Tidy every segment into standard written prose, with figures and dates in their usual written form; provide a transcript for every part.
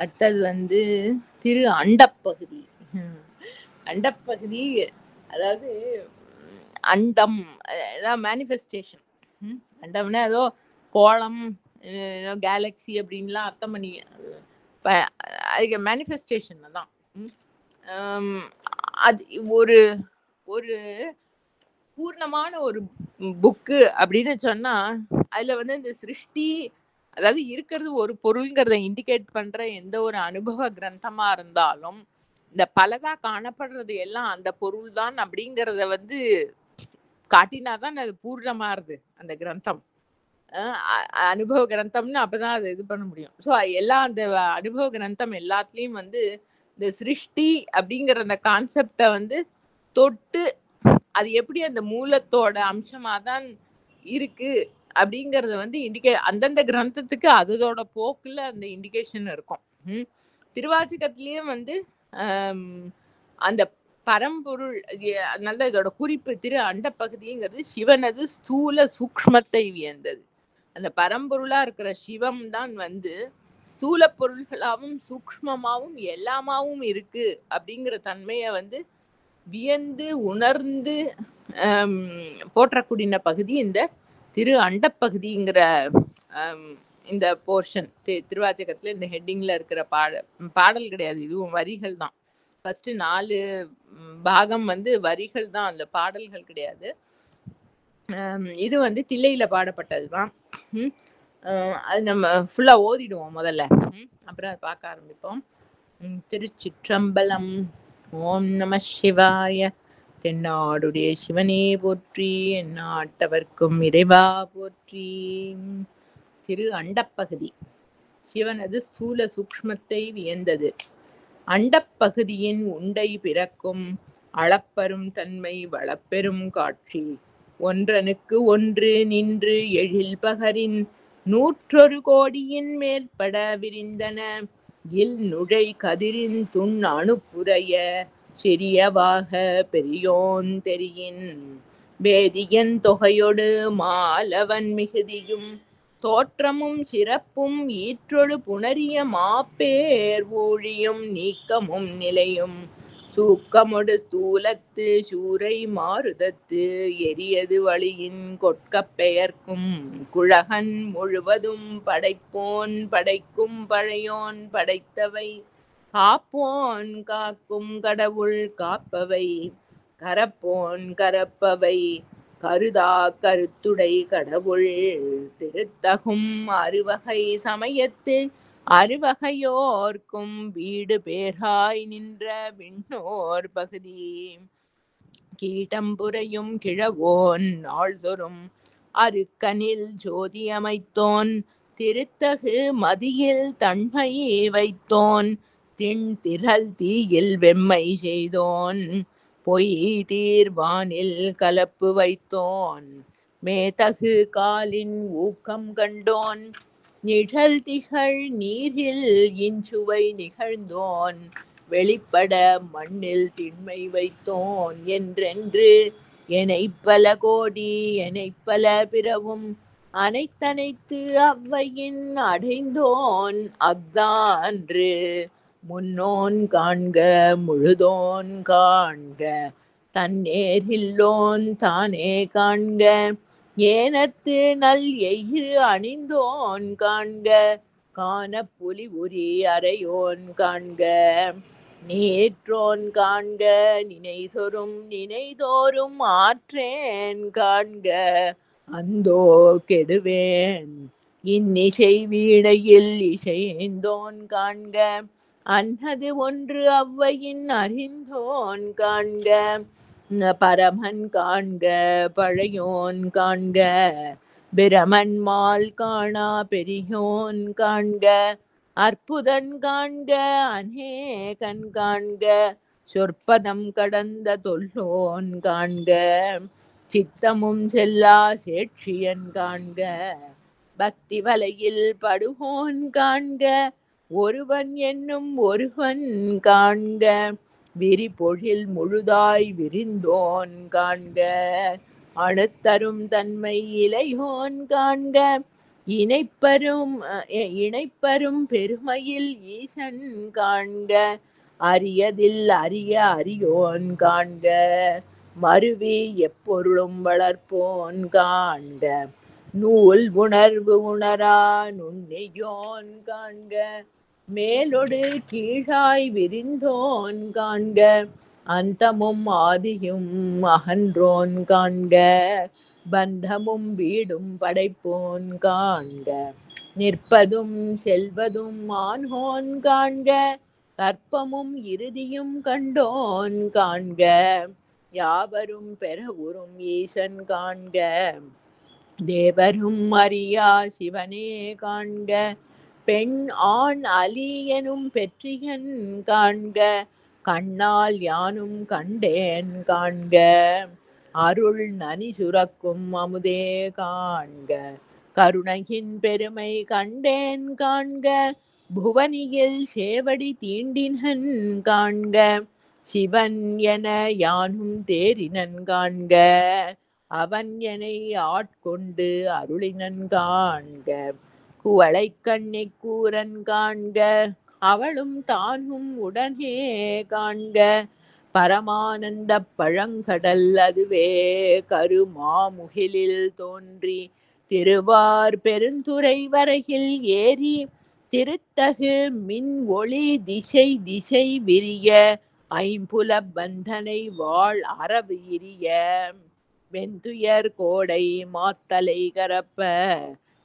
அடுத்தது வந்து திரு அண்டப்பகுதி. அண்டப்பகுதி அதாவது அண்டம் மேனிஃபெஸ்டேஷன். அண்டம்னா ஏதோ கோளம், கேலக்ஸி அப்படின்லாம் அர்த்தம் பண்ணி அதுக்கு மேனிஃபெஸ்டேஷன் தான். அது ஒரு ஒரு பூர்ணமான ஒரு புக்கு அப்படின்னு சொன்னா அதுல வந்து இந்த சிருஷ்டி, அதாவது இருக்கிறது ஒரு பொருள்ங்கிறத இண்டிகேட் பண்ற எந்த ஒரு அனுபவ கிரந்தமா இருந்தாலும் இந்த பலதா காணப்படுறது எல்லாம் அந்த பொருள் தான் அப்படிங்கிறத வந்து காட்டினாதான் அது பூர்ணமாறுது அந்த கிரந்தம். அனுபவ கிரந்தம்னு அப்பதான் அதை இது பண்ண முடியும். ஸோ எல்லாம் அந்த அனுபவ கிரந்தம் எல்லாத்துலயும் வந்து இந்த சிருஷ்டி அப்படிங்கிற அந்த கான்செப்டை வந்து தொட்டு அது எப்படி அந்த மூலத்தோட அம்சமா தான் இருக்கு அப்படிங்கறத வந்து அந்தந்த கிரந்தத்துக்கு அதோட போக்குல அந்த இண்டிகேஷன் இருக்கும். திருவாச்சகத்திலயும் வந்து அந்த பரம்பொருள், அதனால இதோட குறிப்பு திரு அண்ட பகுதிங்கிறது சிவனது ஸ்தூல சூக்ஷ்மத்தை வியந்தது. அந்த பரம்பொருளா இருக்கிற சிவம் தான் வந்து ஸ்தூல பொருள்களாவும் சூக்ஷ்மமாவும் எல்லாமாவும் இருக்கு அப்படிங்கிற தன்மையை வந்து வியந்து உணர்ந்து போற்றக்கூடிய பகுதி இந்த திரு அண்டப்பகுதிங்கிற இந்த போர்ஷன். திருவாச்சகத்துல இந்த ஹெட்டிங்ல இருக்கிற பாடல் கிடையாது, இதுவும் வரிகள் தான். ஃபர்ஸ்ட் 4 பாகம் வந்து வரிகள் தான், அந்த பாடல்கள் கிடையாது. இது வந்து தில்லையில பாடப்பட்டதுதான். அது நம்ம ஃபுல்லா ஓதிடுவோம் முதல்ல, அப்புறம் அதை பார்க்க ஆரம்பிப்போம். திருச்சிற்றம்பலம். ஓம் நம சிவாய. தென்னாடுடைய சிவனே போற்றி, எந்நாட்டவர்க்கும் இறைவா போற்றி. திரு அண்டப்பகுதி. சிவனது ஸ்தூல சூக்ஷ்மத்தை வியந்தது. அண்டப்பகுதியின் உண்டை பிறக்கும் அளப்பெரும் தன்மை வளப்பெரும் காட்சி. ஒன்றனுக்கு ஒன்று நின்று எழில் பகரின் 101 கோடியின் மேற்பட விரிந்தன. இல் நுழை கதிரின் துண் அணுப்புறைய சிறியவாக பெரியோன் தெரியின். வேதியன் தொகையொடு மாலவன் மிகுதியும் தோற்றமும் சிறப்பும் ஈற்றொடு புணரிய மாப்பேர் ஊழியும் நீக்கமும் நிலையும் சூக்கமொடு ஸ்தூலத்து சூரை மாருதத்து எரியது வழியின் கொட்கப் பெயர்க்கும் குழகன் முழுவதும் படைப்போன் படைக்கும் பழையோன் படைத்தவை காப்போன் காக்கும் கடவுள் காப்பவை கரப்போன் கரப்பவை கருதா கருத்துடை கடவுள் திருத்தகும் அறுவகை சமயத்து அறுவகையோர்க்கும் வீடு பேராய் நின்ற விண்ணோர் பகுதி. கீட்டம்புரையும் கிழவோன் நாள்தொறும் அருக்கனில் ஜோதி அமைத்தோன் திருத்தகு மதியில் தன்மை வைத்தோன் திண்திரல் தீயில் வெம்மை செய்தோன் பொய் தீர்வானில் கலப்பு வைத்தோன் மேதகு காலின் ஊக்கம் கண்டோன் நிழல் திகழ் நீரில் இன்சுவை நிகழ்ந்தோன் வெளிப்பட மண்ணில் திண்மை வைத்தோன் என்றென்று எனைப்பல கோடி எனைப்பல பிறவும் அனைத்தனைத்து அவ்வையின் அடைந்தோன் அஃதான்று முன்னோன் காண்க முழுதோன் காண்க தன்னேரில்லோன் தானே காண்க ஏனத்து நல் எய்கு அணிந்தோன் காண்க காண புலி உரி அறையோன் காண்க நீற்றோன் காண்க நினைதொரும் நினைதோறும் ஆற்றேன் காண்க அந்தோ கெடுவேன் இன்னிசை வீணையில் இசைந்தோன் காண்க அன்னது ஒன்று அவ்வையின் அறிந்தோன் காண்க பரமன் காண்க பழையோன் காண்க பிரமன் மால் காணா பெரியோன் காண்க அற்புதன் காண்க அநேகன் காண்க சொற்பதம் கடந்த தொல்லோன் காண்க சித்தமும் செல்லா சேட்சியன் காண்க பக்தி வலையில் படுவோன் காண்க ஒருவன் என்னும் ஒருவன் காண்க விரிபொழில் முழுதாய் விரிந்தோன் காண்க அணுத்தரும் தன்மை இளையோன் காண்க இணைப்பரும் பெருமையில் ஈசன் காண்க, அரியதில் அரிய அரியோன் காண்க, மருவி எப்பொருளும் வளர்ப்போன் காண்க, நூல் உணர்வு உணரா நுண்ணியோன் காண்க, மேலொடு கீழாய் விரிந்தோன் காண்க, அந்தமும் ஆதியும் அகன்றோன் காண்க, பந்தமும் வீடும் படைப்போன் காண்க, நிற்பதும் செல்வதும் ஆனோன் காண்க, கற்பமும் இறுதியும் கண்டோன் காண்க, யாவரும் பெற உறும் ஈசன் காண்க, தேவரும் அறியா சிவனே காண்க, பெண் ஆண் அலி எனும் பெற்றியன் காண்க, கண்ணால் யானும் கண்டேன் காண்க, அருள் நனி சுரக்கும் அமுதே காண்க, கருணையின் பெருமை கண்டேன் காண்க, புவனியில் சேவடி தீண்டினன் காண்க, சிவன் என யானும் தேரினன் காண்க, அவன் என்னை ஆட்கொண்டு அருளினன் காண்க, குவளை கண்ணி கூரன் காண்க, அவளும் தானும் உடனே காண்க, பரமானந்த பழங்கடல் அதுவே கருமாமுகிலில் தோன்றி, திருவார் பெருந்துறை வரையில் ஏறி, திருத்தகு மின் ஒளி திசை திசை விரிய, ஐம்புல பந்தனை வாழ் அரவு இரிய, வெந்துயர் கோடை மாத்தலை கரப்ப,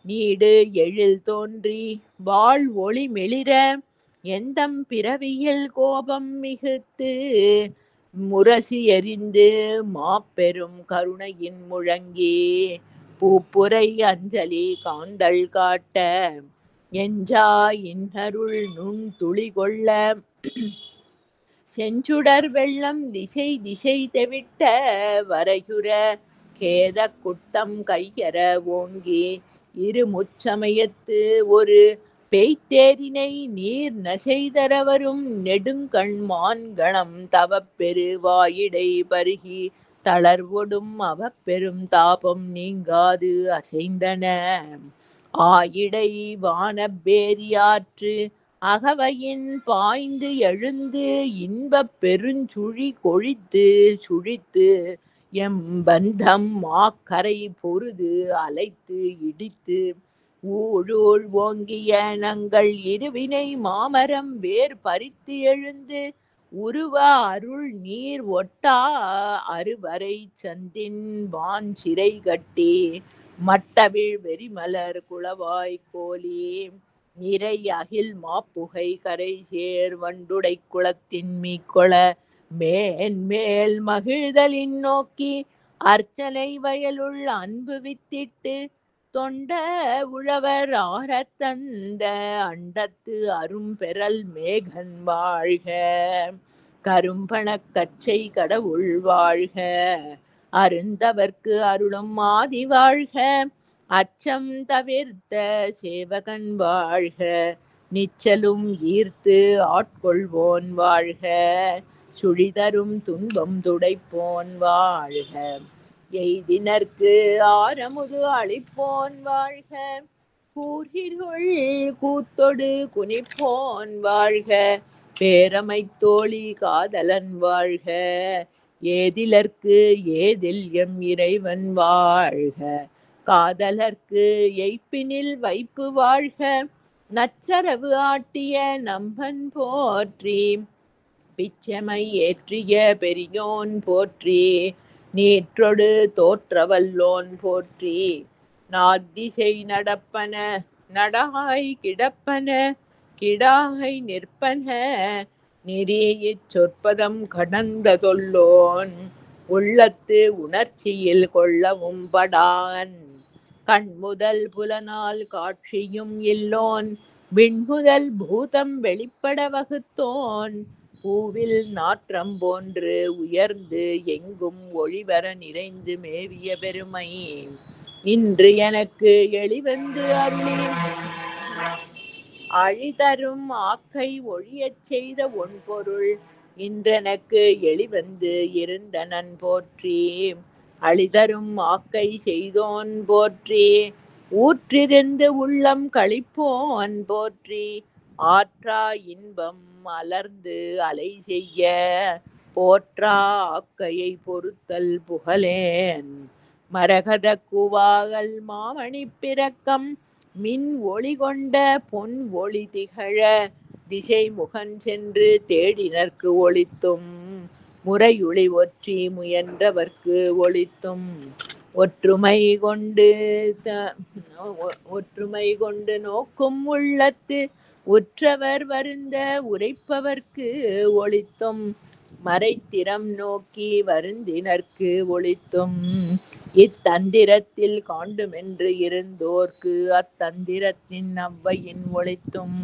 நீடு எழில் தோன்றி வாழ் ஒளி மெளிர, எந்தம் பிறவியில் கோபம் மிகுத்து, முரசு எறிந்து மாப்பெரும் கருணையின் முழங்கி, பூப்புரை அஞ்சலி காந்தள் காட்ட, எஞ்சா இன்னருள் நுண் துளி கொள்ள, செஞ்சுடர் வெள்ளம் திசை திசை தெவிட்ட, வரையுற கேத குட்டம் கையற ஓங்கி, இரு முச்சமயத்து ஒரு பெய்தேரினை நீர் நசைதர வரும், நெடுங்கண்மான் கணம் தவப்பெரு வாயிடை பருகி, தளர்வொடும் அவப்பெரும் தாபம் நீங்காது அசைந்தன, ஆயிடை வானப்பேரியாற்று அகவையின் பாய்ந்து எழுந்து, இன்பப் பெருஞ்சுழி கொழித்து சுழித்து, எம்பந்தம் மாக்கரை பொருது அலைத்து இடித்து, ஊழூழ் ஓங்கிய நங்கள் இருவினை மாமரம் வேர் பறித்து எழுந்து, உருவ அருள் நீர் ஒட்டா அருவரை சந்தின் வான் சிறை கட்டி, மட்டவிழ் வெறிமலர் குளவாய் கோலி, நிறை அகில் மாப்புகை கரை சேர் வண்டுடை குளத்தின் மீக்கொள, மேன்மேல் மகிழ்தலின் நோக்கி, அர்ச்சனை வயலுள் அன்பு வித்திட்டு, தொண்ட உழவர் ஆரத் தந்த அண்டத்து அரும்பெறல் மேகன் வாழ்க, கரும்பணக் கச்சை கடவுள் வாழ்க, அருந்தவர்க்கு அருளும் ஆதி வாழ்க, அச்சம் தவிர்த்த சேவகன் வாழ்க, நிச்சலும் ஈர்த்து ஆட்கொள்வோன் வாழ்க, சுழிதரும் துன்பம் துடைப்போன் வாழ்க, எய்தினர்க்கு ஆரமுது அளிப்போன் வாழ்க, கூர்கிருள் கூத்தொடு குனிப்போன் வாழ்க, பேரமை தோழி காதலன் வாழ்க, ஏதிலர்க்கு ஏதில் எம் இறைவன் வாழ்க, காதலர்க்கு எய்ப்பினில் வைப்பு வாழ்க, நச்சரவு ஆட்டிய நம்பன் போற்றி, பிச்சமை ஏற்றிய பெரியோன் போற்றி, நீற்றொடு தோற்றவல்லோன் போற்றி, நாத்திசை நடப்பன நடாய் கிடப்பன கிடாய் நிற்பன, நெறியிற் சொற்பதம் கடந்த தொல்லோன், உள்ளத்து உணர்ச்சியில் கொள்ளவும் படான், கண்முதல் புலனால் காட்சியும் இல்லோன், விண்முதல் பூதம் வெளிப்பட வகுத்தோன், பூவில் நாற்றம் போன்று உயர்ந்து எங்கும் ஒளிவர நிறைந்து மேவிய பெருமை, இன்று எனக்கு எளிவந்து அருளி, அழிதரும் ஆக்கை ஒழியச் செய்த ஒன்பொருள், இன்றெனக்கு எளிவந்து இருந்தனன் போற்றி, அழிதரும் ஆக்கை செய்தோன் போற்றி, ஊற்றிருந்து உள்ளம் களிப்போன் போற்றி ஆற்றா இன்பம் மலர்ந்து அலை செய்ய போற்றா ஆக்கையை பொறுத்தல் புகழேன் மரகத கூவாகல் மாமணி பிறக்கம் மின் ஒளி கொண்ட பொன் ஒளி திகழ திசை முகன் சென்று தேடினர்க்கு ஒளித்தும் முறையுளி ஒற்றி முயன்றவர்க்கு ஒளித்தும் ஒற்றுமை கொண்டு நோக்கும் உள்ளத்து உற்றவர் வருந்த உரைப்பவர்க்கு ஒளித்தும் மறைத்திறம் நோக்கி வருந்தினர்க்கு ஒளித்தும் இத்தந்திரத்தில் காண்டுமென்று இருந்தோர்க்கு அத்தந்திரத்தின் அவ்வையின் ஒளித்தும்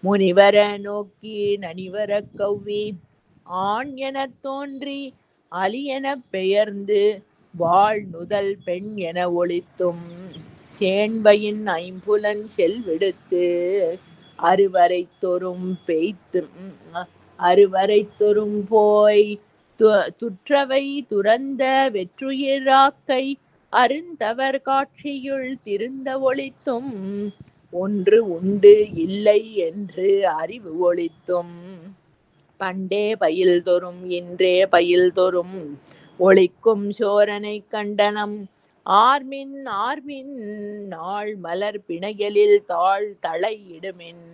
முனிவர நோக்கி நனிவர கவ்வி ஆண் எனத் தோன்றி அலி எனப் பெயர்ந்து வாழ் நுதல் பெண் என ஒளித்தும் சேண்பையின் ஐம்புலன் செல்விடுத்து அறுவரை தொறும் போய் துற்றவை துறந்த வெற்றுயிராக்கை அருந்தவர் காட்சியுள் திருந்த ஒளித்தும் ஒன்று உண்டு இல்லை என்று அறிவு ஒளித்தும் பண்டே பயில் தொறும் இன்றே பயில் தொறும் ஒளிக்கும் சோரனை கண்டனம் ஆர்மின் நாள் மலர் பிணையலில் தாழ் தலை இடுமின்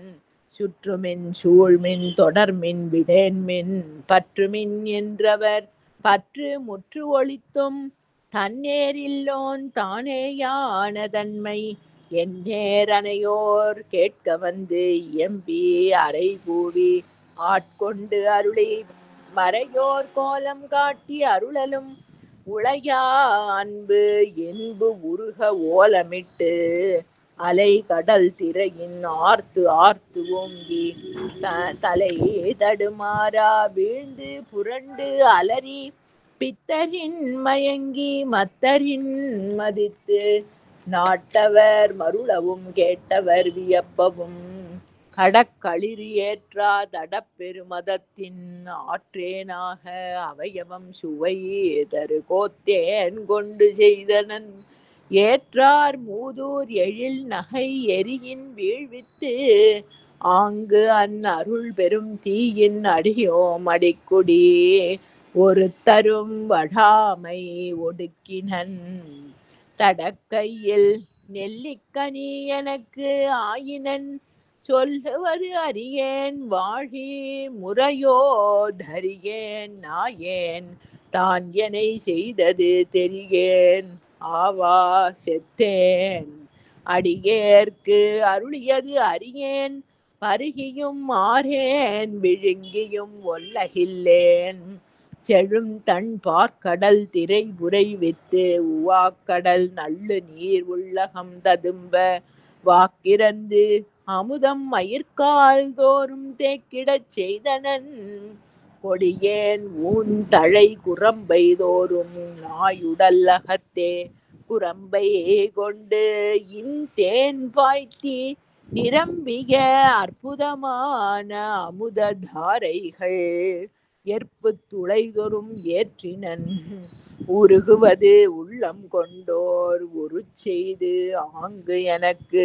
சுற்றுமின் சூழ்மின் தொடர்மின் விடேன்மின் பற்றுமின் என்றவர் பற்று முற்று ஒளித்தும் தன்னேரில்லோன் தானேயான தன்மை எந்நேர் அனையோர் கேட்க வந்து எம்பி அறை கூவி ஆட்கொண்டு அருளி மறையோர் கோலம் காட்டி அருளலும் உளையா அன்பு என்பு உருக ஓலமிட்டு அலை கடல் திரையின் ஆர்த்து ஓங்கி தலை தடுமாறா வீழ்ந்து புரண்டு அலறி பித்தரின் மயங்கி மத்தரின் மதித்து நாட்டவர் மருளவும் கேட்டவர் வியப்பவும் கடக்களிறு ஏற்றா தடப்பெருமதத்தின் ஆற்றேனாக அவயவம் சுவை தரு கோத்தேன் கொண்டு செய்தனன் ஏற்றார் மூதூர் எழில் நகை எரியின் வீழ்வித்து ஆங்கு அருள் பெரும் தீயின் அடியோம் அடிக்குடி ஒரு தரும் வடாமை ஒடுக்கினன் தடக்கையில் நெல்லிக்கனி எனக்கு ஆயினன் சொல்லுவது அறியேன் வாழி முறையோ தரியேன் நாயேன் தான் எனை செய்தது தெரியேன் ஆவா செத்தேன் அடியேற்கு அருளியது அறியேன் பருகியும் ஆரேன் விழுங்கியும் ஒல்லகில்லேன் செழும் தன் பார்க்கடல் திரை புரை வித்து உவாக்கடல் நல்லு நீர் உள்ளகம் ததும்ப வாக்கிறந்து அமுதம் மயிர்கால் தோறும் தேக்கிடச் செய்தனன் கொடியேன் ஊன் தழை குரம்பை தோறும் நாயுடல் அகத்தே குரம்பை கொண்டு இன்தேன் பாய்த்தி நிரம்பிய அற்புதமான அமுத தாரைகள் ஏற்பு துளைதொறும் ஏற்றினன் உருகுவது உள்ளம் கொண்டோர் உரு செய்து ஆங்கு எனக்கு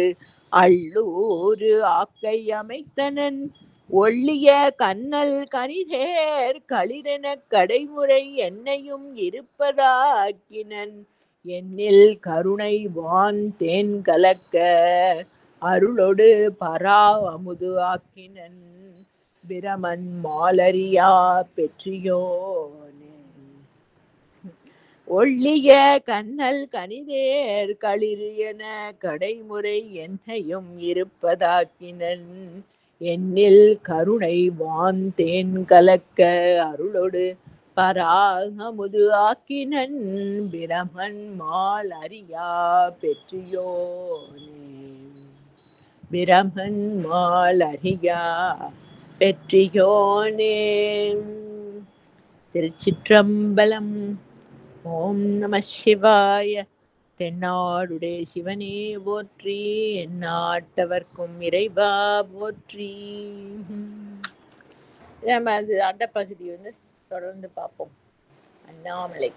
அள்ளூரு ஆக்கை அமைத்தனன் ஒள்ளிய கண்ணல் கனிதேர் களிரென கடைமுறை என்னையும் இருப்பதாக்கினன் என்னில் கருணை வான் தேன் கலக்க அருளொடு பரா அமுது ஆக்கினன் பிரமன் மாலரியா பெற்றியோனே ஒள்ளிய கண்ணல் கனிதேர் களிறு என கடைமுறை என்னையும் இருப்பதாக்கினன் என்னில் கருணை வான் தேன் கலக்க அருளொடு பராகமுது ஆக்கினன் பிரமன் மால் அறியா பெற்றியோனே பிரமன் மால் அறியா பெற்றியோனே. திருச்சிற்றம்பலம். ஓம் நம சிவாய. தென்னாடுடைய சிவனே போற்றி, எந்நாட்டவர்க்கும் இறைவா போற்றி. நம்ம அது அண்டப்பகுதி தொடர்ந்து பார்ப்போம். அண்ணாமலை.